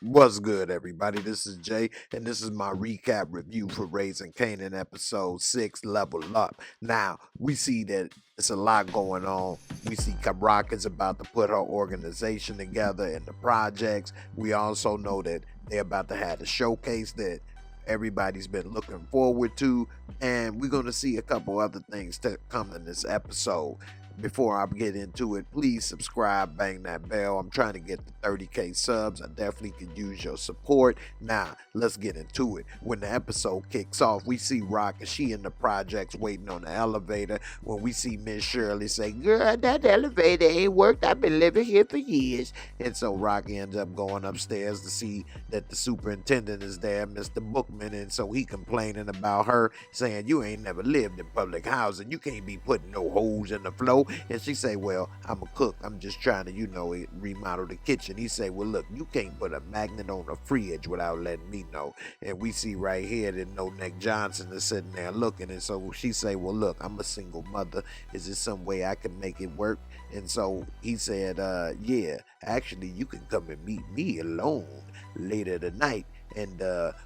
What's good, everybody? This is Jay, and this is my recap review for Raising Canaan episode 6, Level Up. Now, we see that it's a lot going on. We see Kabrak is about to put her organization together in the projects. We also know that they're about to have a showcase that everybody's been looking forward to, and we're going to see a couple other things to come in this episode. Before I get into it, please subscribe, bang that bell. I'm trying to get to 30K subs. I definitely could use your support. Now, let's get into it. When the episode kicks off, we see Rock and she in the projects waiting on the elevator. When we see Miss Shirley say, "Girl, that elevator ain't worked. I've been living here for years." And so Rock ends up going upstairs to see that the superintendent is there, Mr. Bookman, and so he complaining about her, saying, "You ain't never lived in public housing. You can't be putting no holes in the floor." And she say, "Well, I'm a cook. I'm just trying to, remodel the kitchen." He say, "Well, look, you can't put a magnet on a fridge without letting me know." And we see right here that No Neck Johnson is sitting there looking. And so she say, "Well, look, I'm a single mother. Is there some way I can make it work?" And so he said, "Yeah, actually, you can come and meet me alone later tonight, and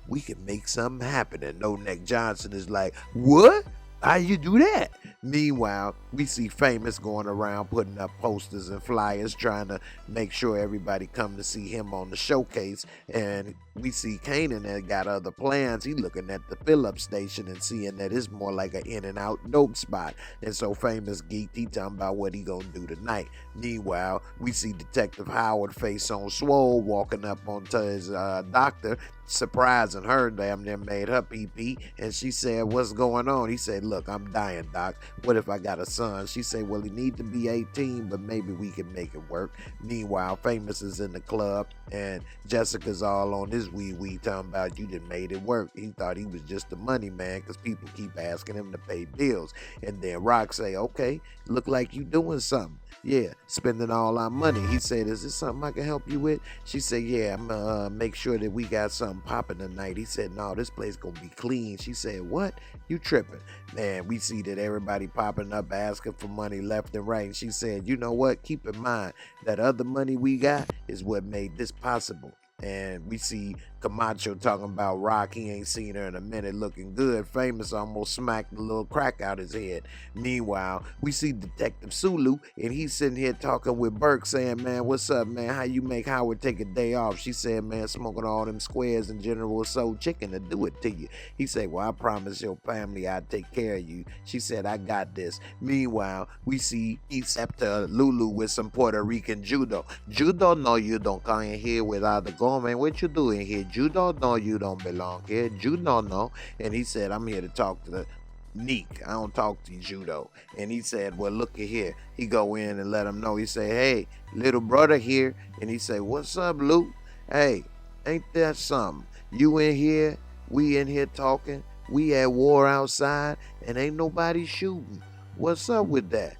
we can make something happen." And No Neck Johnson is like, "What? How you do that?" Meanwhile, we see Famous going around putting up posters and flyers trying to make sure everybody come to see him on the showcase. And we see Kanan that got other plans. He looking at the fill-up station and seeing that it's more like an in-and-out dope spot. And so Famous geeked, he talking about what he gonna do tonight. Meanwhile, we see Detective Howard face on swole walking up onto his doctor, surprising her. Damn near made her pee-pee. And she said, "What's going on?" He said, "Look, I'm dying, doc. What if I got a son?" She said, "Well, he need to be 18, but maybe we can make it work." Meanwhile, Famous is in the club, and Jessica's all on his wee talking about, "You done made it work." He thought he was just the money man because people keep asking him to pay bills. And then Rock say, "Okay, look like you doing something. Yeah, spending all our money." He said, "Is this something I can help you with?" She said, "Yeah, I'm gonna make sure that we got something popping tonight." He said, "No, this place gonna be clean." She said, "What? You tripping?" Man, we see that everybody popping up asking for money left and right. And she said, "You know what? Keep in mind that other money we got is what made this possible." And we see Camacho talking about Rock. He ain't seen her in a minute, looking good. Famous almost smacked the little crack out his head. Meanwhile, we see Detective Sulu, and he's sitting here talking with Burke, saying, "Man, what's up, man? How you make Howard take a day off?" She said, "Man, smoking all them squares and General Soul chicken to do it to you." He said, "Well, I promise your family I'd take care of you." She said, "I got this." Meanwhile, we see Ecepta Lulu with some Puerto Rican judo. "Judo, no, you don't come in here without the government. What you doing here? Judo, no, you don't belong here. Judo, no." And he said, "I'm here to talk to the Neek. I don't talk to judo." And he said, "Well, look at here." He go in and let him know. He say, "Hey, little brother here." And he say, "What's up, Luke? Hey, ain't that something? You in here, we in here talking. We at war outside, and ain't nobody shooting. What's up with that?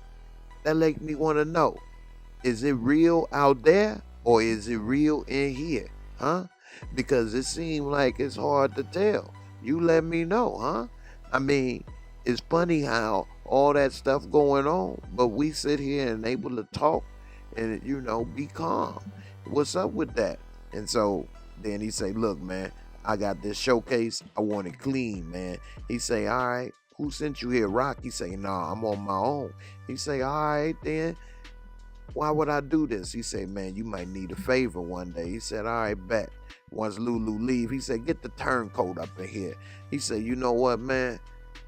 That make me want to know. Is it real out there, or is it real in here? Huh? Because it seems like it's hard to tell. You let me know, huh? I mean, it's funny how all that stuff going on, but we sit here and able to talk and, be calm. What's up with that?" And so then he say, "Look, man, I got this showcase. I want it clean, man." He say, "All right, who sent you here, Rock?" He say, "Nah, I'm on my own." He say, "All right, then. Why would I do this?" He said, "Man, you might need a favor one day." He said, "All right, bet." Once Lulu leave, he said, "Get the turncoat up in here." He said, "You know what, man?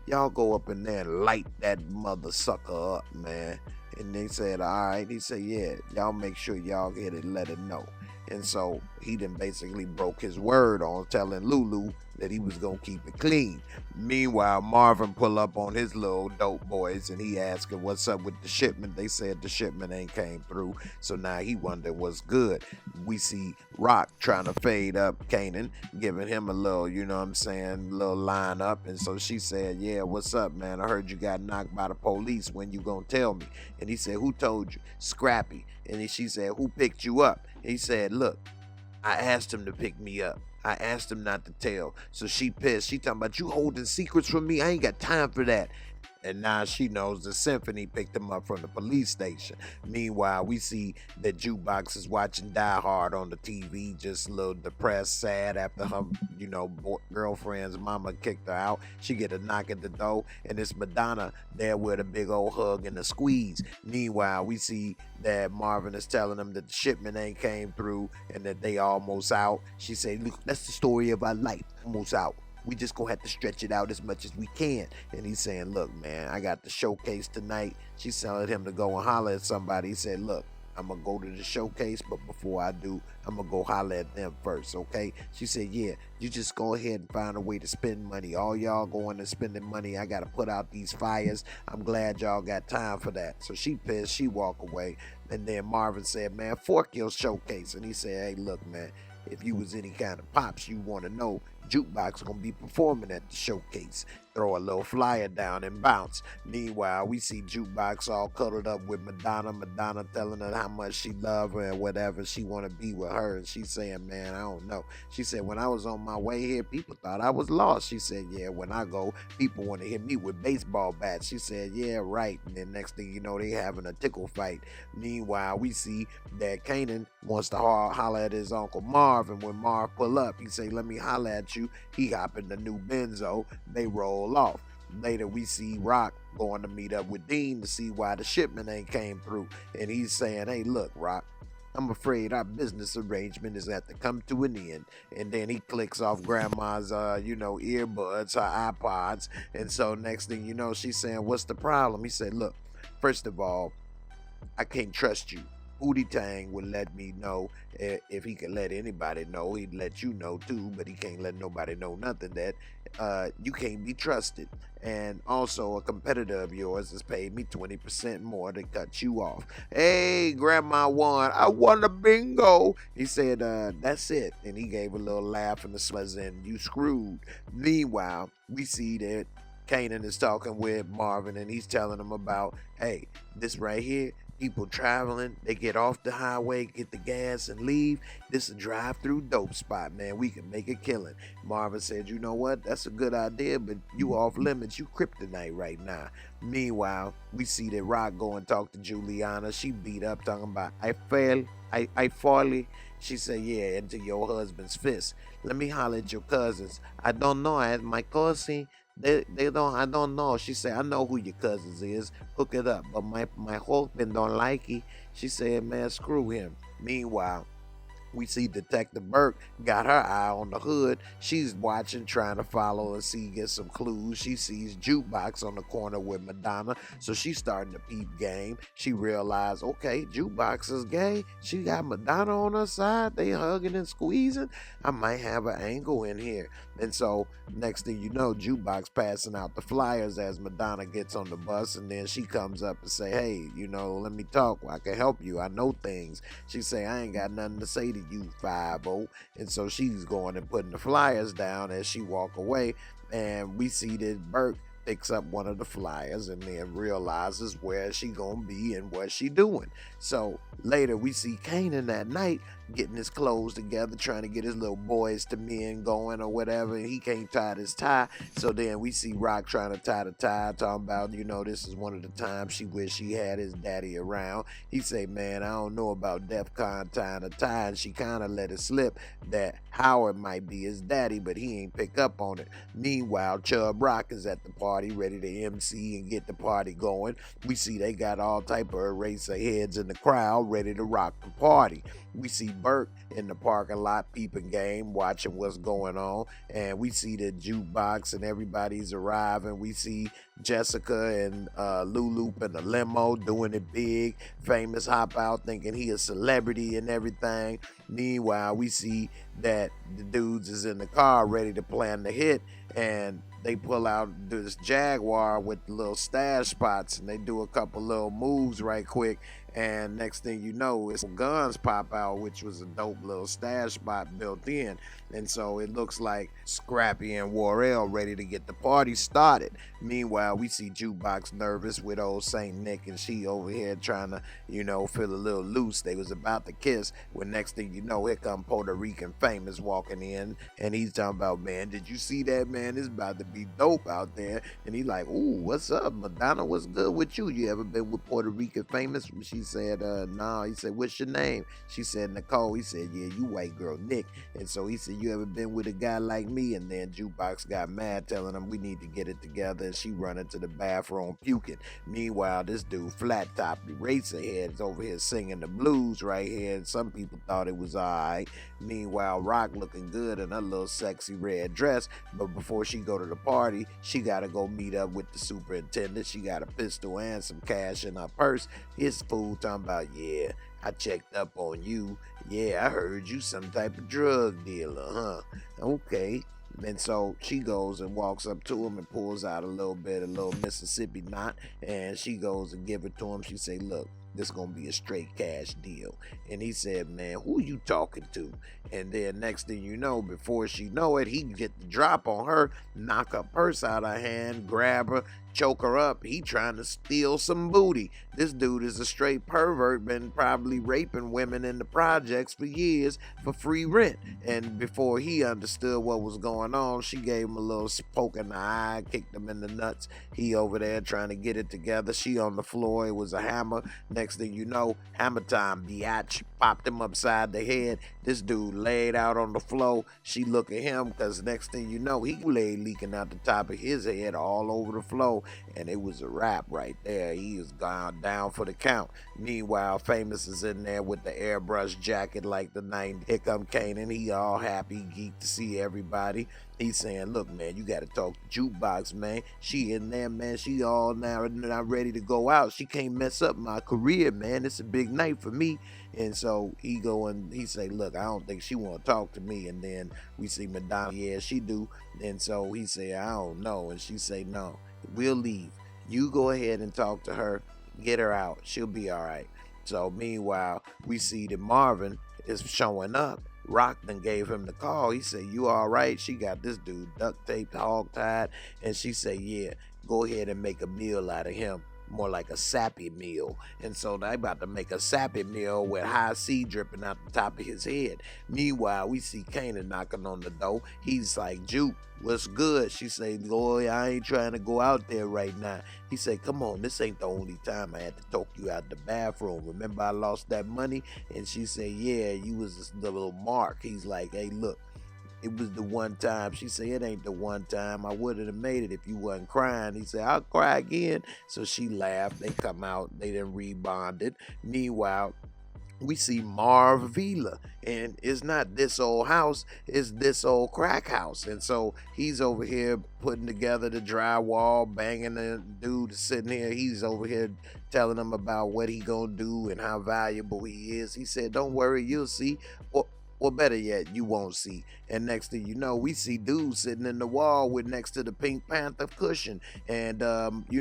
Y'all go up in there and light that mother sucker up, man." And they said, "All right." He said, "Yeah, y'all make sure y'all get it, let it know." And so he then basically broke his word on telling Lulu that he was gonna keep it clean. Meanwhile, Marvin pull up on his little dope boys and he asking what's up with the shipment. They said the shipment ain't came through, so now he wonder what's good. We see Rock trying to fade up Kanan, giving him a little, little line up. And so she said, "Yeah, what's up, man? I heard you got knocked by the police. When you gonna tell me?" And he said, "Who told you?" "Scrappy." And she said, "Who picked you up?" He said, "Look, I asked him to pick me up. I asked him not to tell. So she pissed. She talking about you holding secrets from me. I ain't got time for that. And now she knows the symphony picked him up from the police station. Meanwhile, we see that Jukebox is watching Die Hard on the TV, just a little depressed, sad after her, girlfriend's mama kicked her out. She get a knock at the door, and it's Madonna there with a big old hug and a squeeze. Meanwhile, we see that Marvin is telling them that the shipment ain't came through and that they almost out. She say, look, that's the story of our life, almost out. We just gonna have to stretch it out as much as we can. And he's saying, look, man, I got the showcase tonight. She's telling him to go and holler at somebody. He said, look, I'm gonna go to the showcase, but before I do, I'm gonna go holler at them first, okay? She said, yeah, you just go ahead and find a way to spend money. All y'all going and spending money. I gotta put out these fires. I'm glad y'all got time for that. So she pissed, she walk away. And then Marvin said, man, fork your showcase. And he said, hey, look, man, if you was any kind of pops you want to know, Jukebox gonna be performing at the showcase. Throw a little flyer down and bounce. Meanwhile, we see Jukebox all cuddled up with Madonna. Madonna telling her how much she love her and whatever, she want to be with her. And she's saying, man, I don't know. She said, when I was on my way here, people thought I was lost. She said, yeah, when I go, people want to hit me with baseball bats. She said, yeah, right. And then next thing you know, they having a tickle fight. Meanwhile, we see that Kanan wants to holler at his Uncle Marv. And when Marv pull up, he say, let me holler at you. He hop in the new Benzo. They roll off. Later, we see Rock going to meet up with Dean to see why the shipment ain't came through. And he's saying, hey, look, Rock, I'm afraid our business arrangement is at to come to an end. And then he clicks off Grandma's, earbuds, her iPods. And so next thing you know, she's saying, what's the problem? He said, look, first of all, I can't trust you. Hootie Tang would let me know. If he could let anybody know, he'd let you know too, but he can't let nobody know nothing, that you can't be trusted. And also, a competitor of yours has paid me 20% more to cut you off. Hey, Grandma won. I won a bingo. He said, that's it. And he gave a little laugh in the slurs and you screwed. Meanwhile, we see that Kanan is talking with Marvin and he's telling him about, hey, this right here, people traveling, they get off the highway, get the gas and leave. This is a drive-through dope spot, man. We can make a killing. Marvin said, you know what? That's a good idea, but you off limits. You kryptonite right now. Meanwhile, we see that Rock go and talk to Juliana. She beat up talking about, I fall. She said, yeah, into your husband's fist. Let me holler at your cousins. I don't know. My cousin, They don't, I don't know. She said, I know who your cousins is. Hook it up. But my husband don't like it. She said, man, screw him. Meanwhile, we see Detective Burke got her eye on the hood. She's watching, trying to follow and see, get some clues. She sees Jukebox on the corner with Madonna, so she's starting to peep game. She realized, okay, Jukebox is gay. She got Madonna on her side. They hugging and squeezing. I might have an angle in here. And so next thing you know, Jukebox passing out the flyers as Madonna gets on the bus, and then she comes up and say, hey, let me talk. I can help you. I know things. She say, I ain't got nothing to say to you, 5-0. And so she's going and putting the flyers down as she walk away, and we see that Burke picks up one of the flyers and then realizes where she gonna be and what she doing. So later we see Kanan that night getting his clothes together, trying to get his little boys to men going or whatever, and he can't tie his tie. So then we see Rock trying to tie the tie, talking about, this is one of the times she wished she had his daddy around. He say, man, I don't know about DEFCON tying a tie, and she kind of let it slip that Howard might be his daddy, but he ain't pick up on it. Meanwhile, Chubb Rock is at the party, ready to MC and get the party going. We see they got all type of eraser heads in the crowd, ready to rock the party. We see Burke in the parking lot peeping game, watching what's going on, and we see the Jukebox and everybody's arriving. We see Jessica and Lulu in the limo doing it big. Famous hop out thinking he a celebrity and everything. Meanwhile, we see that the dudes is in the car ready to plan the hit, and they pull out this Jaguar with little stash spots, and they do a couple little moves right quick, And next thing you know, it's guns pop out, which was a dope little stash spot built in. And so it looks like Scrappy and Warrell ready to get the party started. Meanwhile, we see Jukebox nervous with old Saint Nick, and she over here trying to, feel a little loose. They was about to kiss when next thing you know, here come Puerto Rican Famous walking in, and he's talking about, man, did you see that, man? It's about to be dope out there. And he like, ooh, what's up, Madonna? What's good with you? You ever been with Puerto Rican Famous? She said, nah. He said, what's your name? She said, Nicole. He said, yeah, you white girl, Nick. And so he said, you ever been with a guy like me? And then Jukebox got mad, telling him we need to get it together, and she run into the bathroom puking. Meanwhile, this dude, Flat Top Eraserhead, is over here singing the blues right here, and some people thought it was alright. Meanwhile, Rock looking good in her little sexy red dress, but before she go to the party, she gotta go meet up with the superintendent. She got a pistol and some cash in her purse. His fool talking about, yeah, I checked up on you. Yeah, I heard you some type of drug dealer, huh? Okay. And so she goes and walks up to him and pulls out a little Mississippi knot, and she goes and give it to him. She say, look, this gonna be a straight cash deal. And he said, man, who you talking to? And then next thing you know, before she know it, he get the drop on her, knock her purse out of her hand, grab her, choke her up. He trying to steal some booty. This dude is a straight pervert, been probably raping women in the projects for years for free rent. And before he understood what was going on, she gave him a little poke in the eye, kicked him in the nuts. He over there trying to get it together. She on the floor. It was a hammer. Next thing you know, hammer time, biatch, popped him upside the head. This dude laid out on the floor. She look at him, because next thing you know, he lay leaking out the top of his head all over the floor. And it was a wrap right there. He is gone down for the count. Meanwhile, Famous is in there with the airbrush jacket like the 90s. Here come Kanan. He all happy, geeked to see everybody. He's saying, look, man, you got to talk to Jukebox, man. She in there, man. She all now not ready to go out. She can't mess up my career, man. It's a big night for me. And so he go and he say, look, I don't think she want to talk to me. And then we see Madonna, yeah, she do. And so he say, I don't know. And she say, no, we'll leave. You go ahead and talk to her. Get her out. She'll be all right. So meanwhile, we see that Marvin is showing up. Rock then gave him the call. He said, you all right? She got this dude duct taped, hog tied. And she said, yeah, go ahead and make a meal out of him. More like a sappy meal. And so they about to make a sappy meal with high C dripping out the top of his head. Meanwhile, we see Kanan knocking on the door. He's like, Juke, what's good? She say, boy, I ain't trying to go out there right now. He say, come on, this ain't the only time I had to talk you out the bathroom. Remember I lost that money? And she say, yeah, you was the little mark. He's like, hey, look, it was the one time. She said, it ain't the one time. I wouldn't have made it if you wasn't crying. He said, I'll cry again. So she laughed. They come out. They done rebonded. Meanwhile, we see Marv Vila, and it's not this old house, it's this old crack house. And so he's over here putting together the drywall, banging the dude sitting here. He's over here telling him about what he gonna do and how valuable he is. He said, don't worry, you'll see. Or better yet, you won't see. And next thing you know, we see dude sitting in the wall with next to the Pink Panther cushion. And, he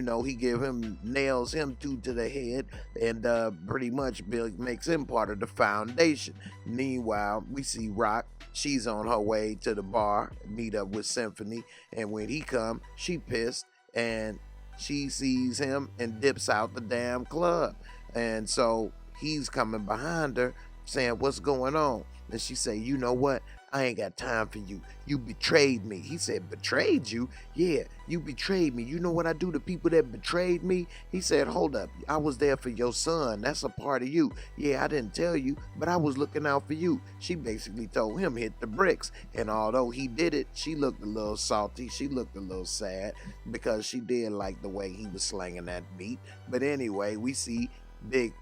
nails him two to the head, and pretty much makes him part of the foundation. Meanwhile, we see Rock. She's on her way to the bar, meet up with Symphony. And when he come, she pissed, and she sees him and dips out the damn club. And so he's coming behind her saying, what's going on? And she say, you know what? I ain't got time for you. You betrayed me. He said, betrayed you? Yeah, you betrayed me. You know what I do to people that betrayed me? He said, hold up. I was there for your son. That's a part of you. Yeah, I didn't tell you, but I was looking out for you. She basically told him, hit the bricks. And although he did it, she looked a little salty. She looked a little sad because she did like the way he was slanging that beat. But anyway, we see Big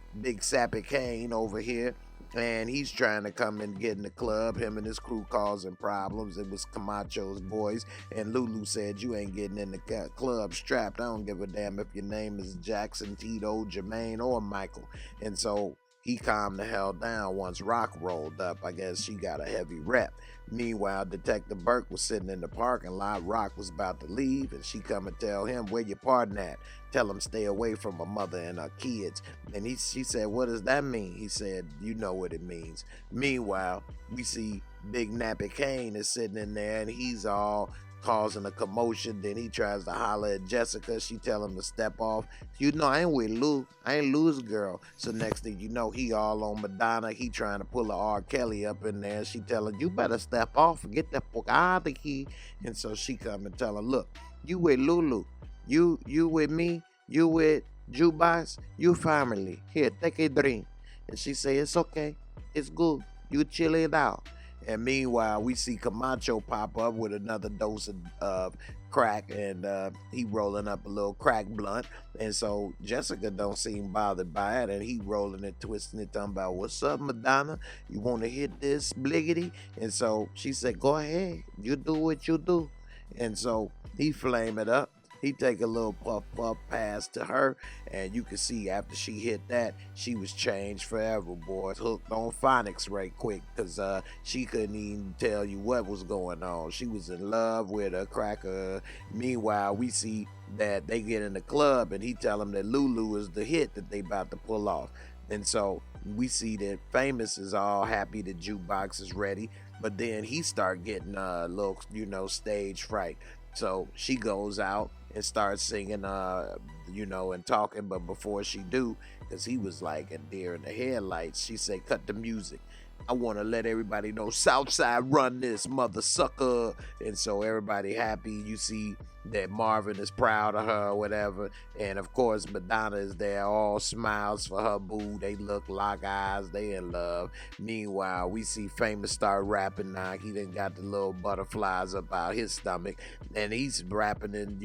Sappy Kane over here. And he's trying to come and get in the club. Him and his crew causing problems. It was Camacho's boys. And Lulu said, you ain't getting in the club strapped. I don't give a damn if your name is Jackson, Tito, Jermaine, or Michael. And so he calmed the hell down once Rock rolled up. I guess she got a heavy rep. Meanwhile, Detective Burke was sitting in the parking lot. Rock was about to leave, and she come and tell him, where your partner at? Tell him stay away from her mother and her kids. And she said, what does that mean? He said, you know what it means. Meanwhile, we see Big Nappy Kane is sitting in there, and he's all causing a commotion. Then he tries to holler at Jessica. She tell him to step off. You know, I ain't with Lou. I ain't Lou's girl. So next thing you know, he all on Madonna. He trying to pull a R. Kelly up in there. She tell him, you better step off and get that fuck out of here. And so she come and tell him, look, you with Lulu. You with me. You with Jukebox. You family. Here, take a drink. And she say, it's okay. It's good. You chill it out. And meanwhile, we see Camacho pop up with another dose of crack, and he rolling up a little crack blunt. And so Jessica don't seem bothered by it, and he rolling it, twisting it, talking about, what's up, Madonna? You want to hit this bliggity? And so she said, go ahead. You do what you do. And so he flame it up. He take a little puff pass to her, and you can see after she hit that, she was changed forever, boys. Hooked on phonics right quick, because she couldn't even tell you what was going on. She was in love with a cracker. Meanwhile, we see that they get in the club, and he tell them that Lulu is the hit that they about to pull off. And so we see that Famous is all happy that Jukebox is ready, but then he start getting a little, stage fright. So she goes out and starts singing, and talking. But before she do, because he was like a deer in the headlights, she said, cut the music. I want to let everybody know Southside run this, mother sucker. And so everybody happy. You see that Marvin is proud of her or whatever. And of course, Madonna is there, all smiles for her boo. They look lock eyes, they in love. Meanwhile, we see Famous start rapping now. He done got the little butterflies about his stomach. And he's rapping and,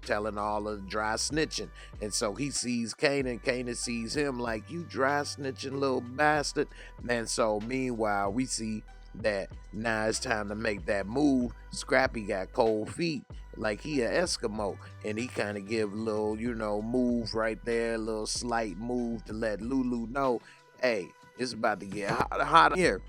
telling all the dry snitching. And so he sees Kanan. Kanan sees him like, you dry snitching little bastard. And so meanwhile, we see that now it's time to make that move. Scrappy got cold feet like he an Eskimo, and he kind of give a little, move right there, a little slight move to let Lulu know, hey, it's about to get hot here.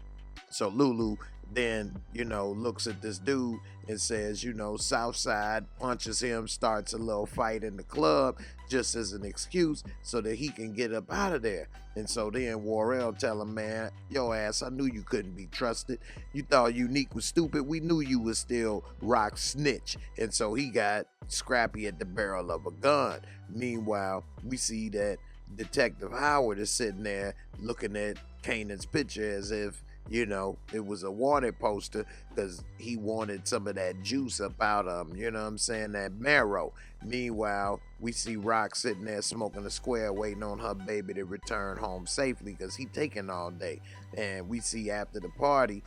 So Lulu then, looks at this dude and says, Southside, punches him, starts a little fight in the club just as an excuse so that he can get up out of there. And so then Worrell tell him, man, yo ass, I knew you couldn't be trusted. You thought Unique was stupid. We knew you was still Rock snitch. And so he got Scrappy at the barrel of a gun. Meanwhile, we see that Detective Howard is sitting there looking at Kanan's picture as if, it was a wanted poster because he wanted some of that juice up out of him, that marrow. Meanwhile, we see Rock sitting there smoking a square waiting on her baby to return home safely because he taking all day. And we see after the party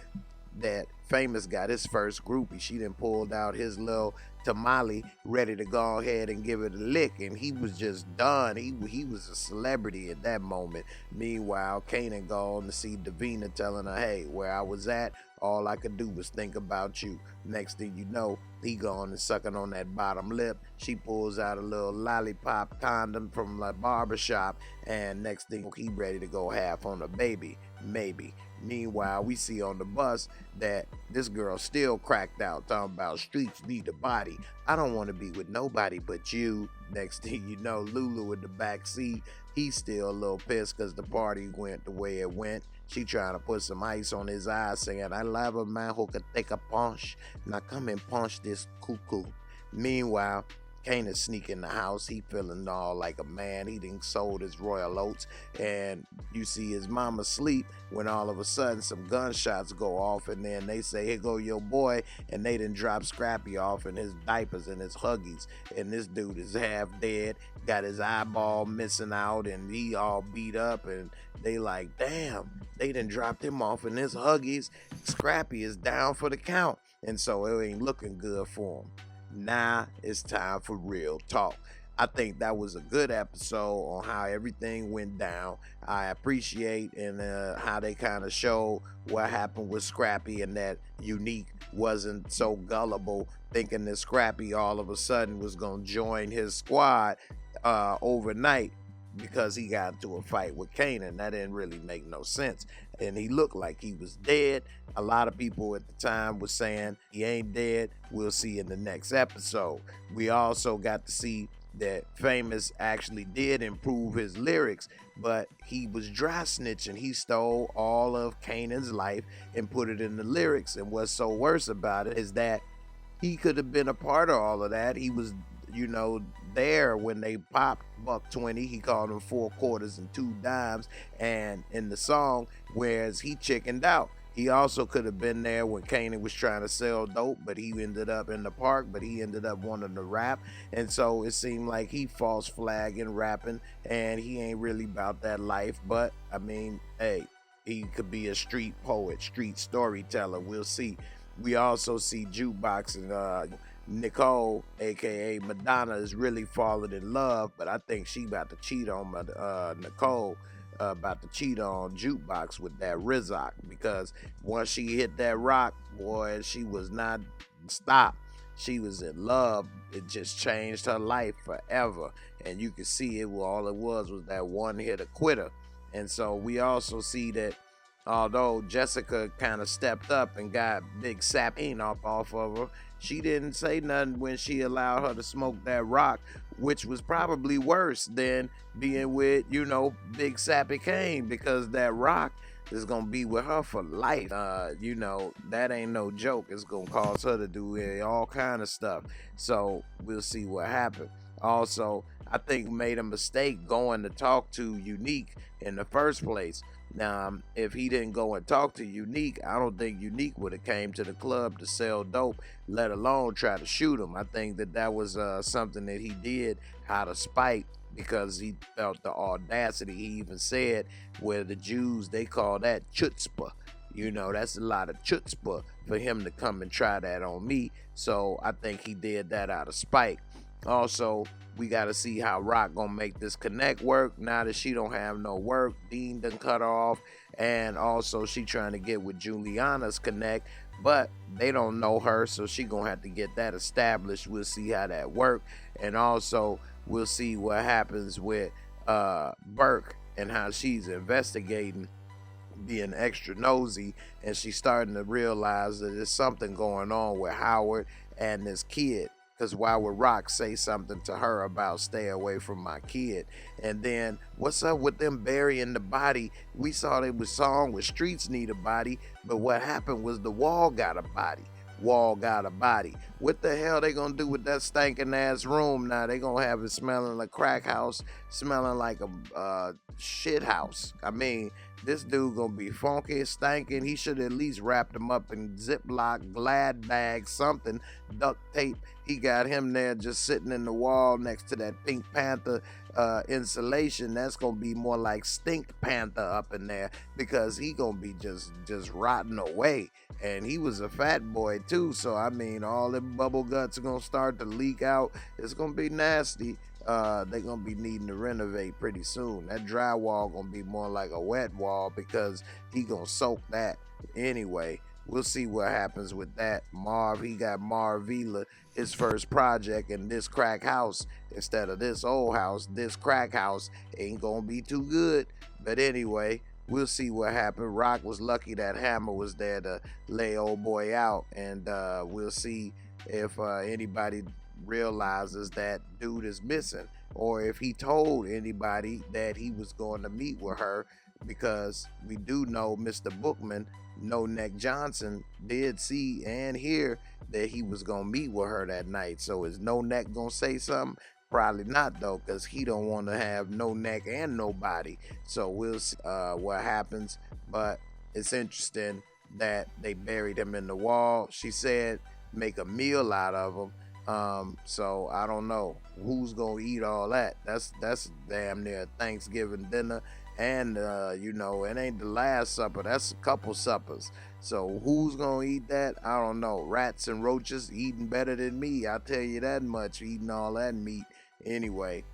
that Famous got his first groupie. She done pulled out his little tamale ready to go ahead and give it a lick, and he was just done. He was a celebrity at that moment. Meanwhile, Kanan gone to see Davina telling her, hey, where I was at, all I could do was think about you. Next thing you know, he gone and sucking on that bottom lip. She pulls out a little lollipop condom from the barbershop, and next thing he ready to go half on a baby, maybe. Meanwhile, we see on the bus that this girl still cracked out, talking about streets need a body. I don't want to be with nobody but you. Next thing you know, Lulu in the back seat. He's still a little pissed because the party went the way it went. She trying to put some ice on his eyes, saying, I love a man who could take a punch. Now come and punch this cuckoo. Meanwhile, Kanan sneak in the house. He feeling all like a man. He done sold his royal oats, and you see his mama sleep when all of a sudden some gunshots go off, and then they say, here go your boy, and they done drop Scrappy off in his diapers and his Huggies, and this dude is half dead, got his eyeball missing out, and he all beat up, and they like, damn, they done dropped him off in his Huggies. Scrappy is down for the count, and so it ain't looking good for him. Now it's time for real talk. I think that was a good episode on how everything went down. I appreciate and how they kind of showed what happened with Scrappy, and that Unique wasn't so gullible thinking that Scrappy all of a sudden was going to join his squad overnight. because he got into a fight with Kanan. That didn't really make no sense. And he looked like he was dead. A lot of people at the time were saying he ain't dead. We'll see in the next episode. We also got to see that Famous actually did improve his lyrics, but he was dry snitching. He stole all of Kanan's life and put it in the lyrics. And what's so worse about it is that he could have been a part of all of that. He was, there when they popped $1.20. He called them 4 quarters and 2 dimes. And in the song, whereas he chickened out. He also could have been there when Kanan was trying to sell dope, but he ended up in the park, but he ended up wanting to rap. And so it seemed like he false flagging rapping, and he ain't really about that life. But I mean, hey, he could be a street poet, street storyteller. We'll see. We also see Jukebox and Nicole, aka Madonna, is really falling in love, but I think she about to cheat on Nicole. About to cheat on Jukebox with that Rizzock, because once she hit that rock, boy, she was not stopped. She was in love. It just changed her life forever. And you can see it, all it was that one hit a quitter. And so we also see that although Jessica kind of stepped up and got Big Sappy off of her, she didn't say nothing when she allowed her to smoke that rock, which was probably worse than being with, Big Sappy Kane, because that rock is gonna be with her for life. That ain't no joke. It's gonna cause her to do all kind of stuff. So we'll see what happens. Also, I think made a mistake going to talk to Unique in the first place. Now, if he didn't go and talk to Unique, I don't think Unique would have came to the club to sell dope, let alone try to shoot him. I think that was something that he did out of spite, because he felt the audacity. He even said, where the Jews, they call that chutzpah. That's a lot of chutzpah for him to come and try that on me. So I think he did that out of spite. Also, we got to see how Rock gonna make this connect work now that she don't have no work. Dean done cut her off, and also she trying to get with Juliana's connect, but they don't know her, so she gonna have to get that established. We'll see how that work. And also we'll see what happens with Burke and how she's investigating, being extra nosy, and she's starting to realize that there's something going on with Howard and this kid. Because why would Rock say something to her about stay away from my kid? And then what's up with them burying the body? We saw they was song with Streets Need a Body, but what happened was the Wall got a body. Wall got a body. What the hell they gonna do with that stinking ass room now? They gonna have it smelling like crack house, smelling like a shit house. I mean, this dude gonna be funky, stinking. He should at least wrap him up in Ziploc, Glad bag, something, duct tape. He got him there just sitting in the wall next to that Pink Panther insulation. That's gonna be more like Stink Panther up in there, because he gonna be just rotting away. And he was a fat boy too, so I mean, all them bubble guts are gonna start to leak out. It's gonna be nasty. They're gonna be needing to renovate pretty soon. That drywall gonna be more like a wet wall, because he gonna soak that anyway. We'll see what happens with that. Marv, he got Marvila, his first project in this crack house instead of this old house. This crack house ain't gonna be too good. But anyway, we'll see what happened. Rock was lucky that Hammer was there to lay old boy out, and we'll see if anybody realizes that dude is missing, or if he told anybody that he was going to meet with her, because we do know Mr. Bookman, No Neck Johnson, did see and hear that he was gonna meet with her that night. So is No Neck gonna say something? Probably not though, because he don't want to have no neck and nobody. So we'll see what happens. But it's interesting that they buried him in the wall. She said make a meal out of him. So I don't know who's gonna eat all that. That's damn near Thanksgiving dinner. And it ain't the last supper, that's a couple suppers. So who's gonna eat that? I don't know. Rats and roaches eating better than me, I'll tell you that much, eating all that meat. Anyway,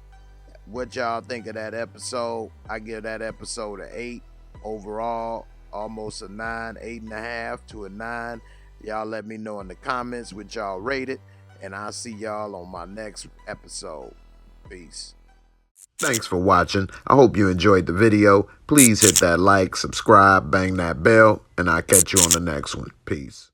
what y'all think of that episode? I give that episode an 8 overall, almost a 9, 8.5 to a 9. Y'all let me know in the comments what y'all rate it, and I'll see y'all on my next episode. Peace. Thanks for watching. I hope you enjoyed the video. Please hit that like, subscribe, bang that bell, and I'll catch you on the next one. Peace.